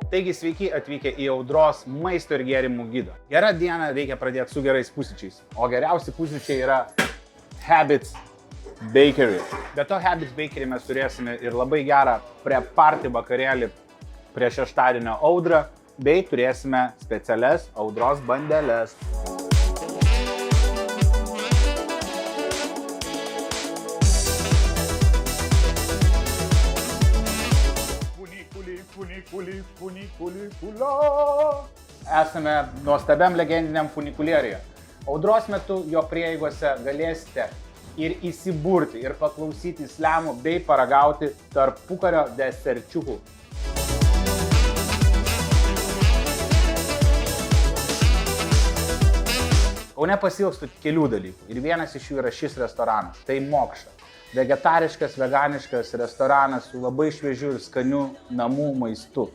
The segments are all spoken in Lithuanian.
Taigi sveiki atvykę į Audros maisto ir gėrimų gidą. Gerą dieną reikia pradėti su gerais pusryčiais, o geriausi pusryčiai yra Habits Bakery. Be to Habits Bakery mes turėsime ir labai gerą pre-party vakarėlį prie šeštadienio audrą, bei turėsime specialias Audros bandeles. Esame nuostabiam legendiniam funikulieriuje. Audros metu jo prieigose galėsite ir įsiburti, ir paklausyti slemų, bei paragauti tarpukario deserčiukų. Kaune pasiilgstu kelių dalykų ir vienas iš jų yra šis restoranas. Tai Mokša. Vegetariškas, veganiškas restoranas su labai šviežiu ir skaniu namų maistu,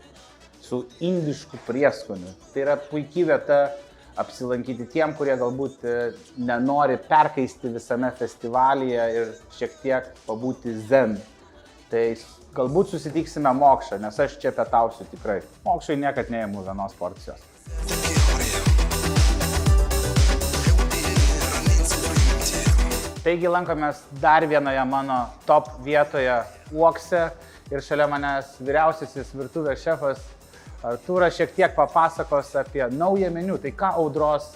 su indišku prieskoniu. Tai yra puikia vieta apsilankyti tiem, kurie galbūt nenori perkaisti visame festivalyje ir šiek tiek pabūti zen. Tai galbūt susitiksime Mokšą, nes aš čia pietausiu tikrai. Mokšai niekad neimu vienos porcijos. Taigi lankomės dar vienoje mano top vietoje Uokse ir šalia manęs vyriausiasis virtuvės šefas Artūras šiek tiek papasakos apie naują meniu. Tai ką Audros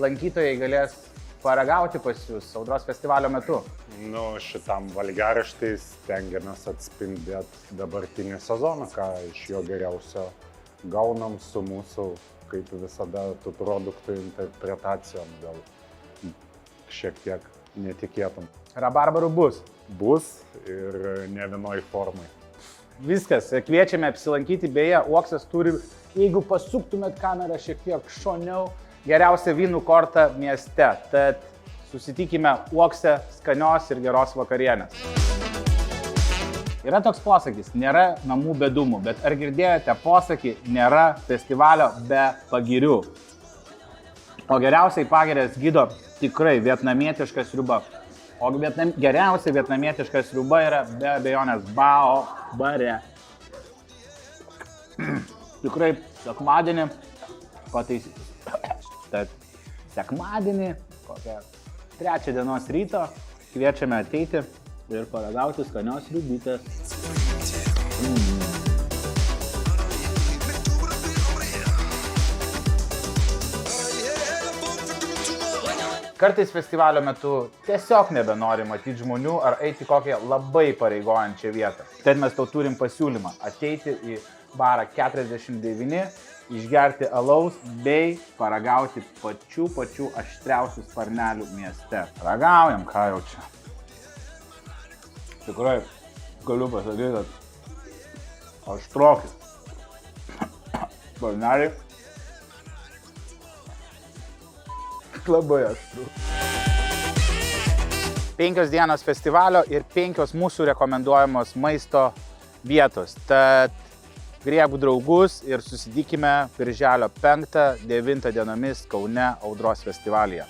lankytojai galės paragauti pas jūs Audros festivalio metu? Šitam valgiaraštį stengiamės atspindėti dabartinį sezoną, ką iš jo geriausio gaunam su mūsų, kaip visada, tų produktų interpretacijom dėl šiek tiek netikėtum. Rabarbarų bus. Bus ir ne vienoj formai. Viskas, kviečiame apsilankyti, beje, Uoksas turi, jeigu pasuktumėt kamerą šiek tiek šoniau, geriausia vynų kortą mieste. Tad susitikime Uokse skanios ir geros vakarienės. Yra toks posakis, nėra namų be dūmų, bet ar girdėjote posakį, nėra festivalio be pagirių? O geriausiai pagirės gydo tikrai vietnamietiška sriuba. O geriausia vietnamietiška sriuba yra be abejonės Bao bare. Tikrai sekmadienį Tad sekmadienį, kokią 3 dienos ryto, kviečiame ateiti ir paragauti skanios sriubytės. Kartais festivalio metu tiesiog nebenori matyti žmonių ar eiti kokią labai pareigojančią vietą. Tad mes tau turim pasiūlymą ateiti į barą 49, išgerti alaus bei paragauti pačių aštriausių sparnelių mieste. Ragaujam, ką jau čia. Tikrai galiu pasakyti, kad aštrokis. Sparneliai. Labai aštru. 5 dienos festivalio ir 5 mūsų rekomenduojamos maisto vietos. Tad griebk draugus ir susitikime birželio 5-9 dienomis Kaune Audros festivalyje.